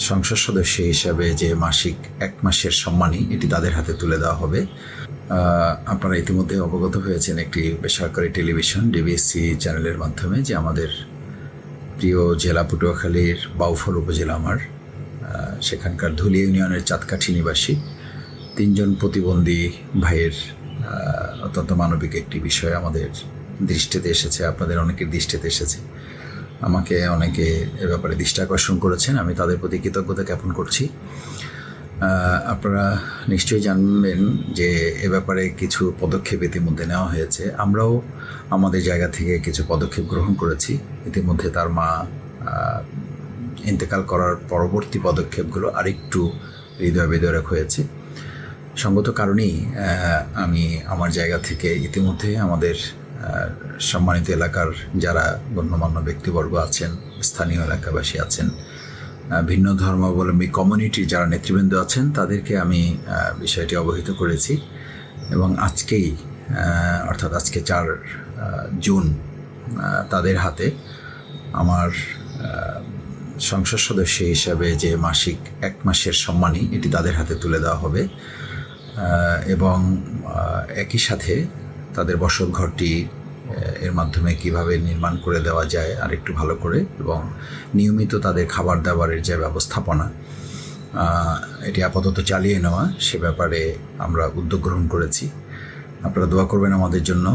সংসদ সদস্য হিসাবে যে মাসিক 1 মাসের সম্মানী এটি তাদের হাতে তুলে দেওয়া হবে। আপনারা ইতিমধ্যে অবগত হয়েছেন একটি বেসরকারি টেলিভিশন ডিবিসি চ্যানেলের মাধ্যমে যে আমাদের প্রিয় জেলা পটুয়াখালীর বাউফল উপজেলা সেখানকার ধুলি ইউনিয়নের চাঁদকাঠি নিবাসী 3 জন প্রতিবন্ধী ভাইয়ের অত্যন্ত মানবিক একটি বিষয় আমাদের দৃষ্টিতে এসেছে, আপনাদের অনেকের দৃষ্টিতে এসেছে। আমাকে অনেকে এ ব্যাপারে দৃষ্টি আকর্ষণ করেছেন, আমি তাদের প্রতি কৃতজ্ঞতা জ্ঞাপন করছি। আপনারা নিশ্চয়ই জানবেন যে এ ব্যাপারে কিছু পদক্ষেপ ইতিমধ্যে নেওয়া হয়েছে। আমরাও আমাদের জায়গা থেকে কিছু পদক্ষেপ গ্রহণ করেছি। ইতিমধ্যে তার মা ইন্তেকাল করার পরবর্তী পদক্ষেপগুলো আরেকটু হৃদয় বিদারক হয়েছে। সঙ্গত কারণেই আমি আমার জায়গা থেকে ইতিমধ্যে আমাদের সম্মানিত এলাকার যারা গণ্যমান্য ব্যক্তিবর্গ আছেন, স্থানীয় এলাকাবাসী আছেন, ভিন্ন ধর্মাবলম্বী কমিউনিটির যারা নেতৃবৃন্দ আছেন তাদেরকে আমি বিষয়টি অবহিত করেছি এবং আজকেই অর্থাৎ আজকে 4 জুন তাদের হাতে আমার সংসদ সদস্য হিসাবে যে মাসিক 1 মাসের সম্মানী এটি তাদের হাতে তুলে দেওয়া হবে এবং একই সাথে তাদের বসত ঘরটি এর মাধ্যমে কিভাবে নির্মাণ করে দেওয়া যায় আর একটু ভালো করে এবং নিয়মিত তাদের খাবার দাবারের যে ব্যবস্থাপনা এটি আপাতত চালিয়ে নেওয়া সে ব্যাপারে আমরা উদ্যোগ গ্রহণ করেছি। আপনারা দোয়া করবেন আমাদের জন্য।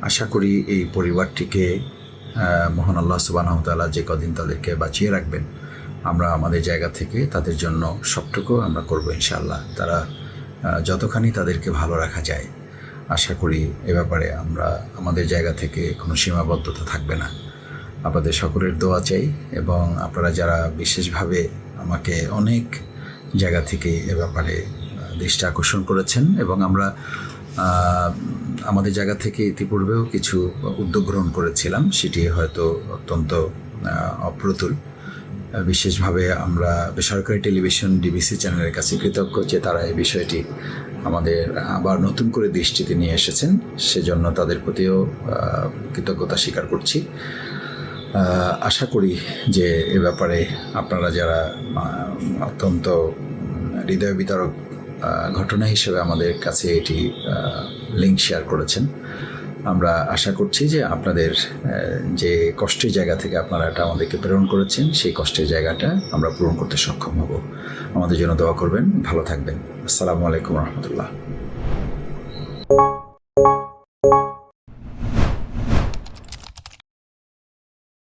আশা করি এই পরিবারটিকে মহান আল্লাহ সুবহানাহু ওয়া তাআলা যে কদিন তাদেরকে বাঁচিয়ে রাখবেন, আমরা আমাদের জায়গা থেকে তাদের জন্য সবটুকু আমরা করব ইনশাআল্লাহ। তারা যতখানি তাদেরকে ভালো রাখা যায় আশা করি এ ব্যাপারে আমরা আমাদের জায়গা থেকে কোনো সীমাবদ্ধতা থাকবে না। আপনাদের সকলের দোয়া চাই এবং আপনারা যারা বিশেষভাবে আমাকে অনেক জায়গা থেকে এ ব্যাপারে দৃষ্টি আকর্ষণ করেছেন এবং আমরা আমাদের জায়গা থেকে ইতিপূর্বেও কিছু উদ্যোগ গ্রহণ করেছিলাম, সেটি হয়তো অত্যন্ত অপ্রতুল। বিশেষভাবে আমরা বেসরকারি টেলিভিশন ডিবিসি চ্যানেলের কাছে কৃতজ্ঞ যে তারা এই বিষয়টি আমাদের আবার নতুন করে দৃষ্টিতে নিয়ে এসেছেন, সেজন্য তাদের প্রতিও কৃতজ্ঞতা স্বীকার করছি। আশা করি যে এ ব্যাপারে আপনারা যারা অত্যন্ত হৃদয় বিতারক ঘটনা হিসেবে আমাদের কাছে এটি লিঙ্ক শেয়ার করেছেন, আমরা আশা করছি যে আপনাদের যে কষ্টের জায়গা থেকে আপনারা এটা আমাদেরকে প্রেরণ করেছেন সেই কষ্টের জায়গাটা আমরা পূরণ করতে সক্ষম হব। আমাদের জন্য দোয়া করবেন, ভালো থাকবেন। আসসালামু আলাইকুম রহমতুল্লাহ।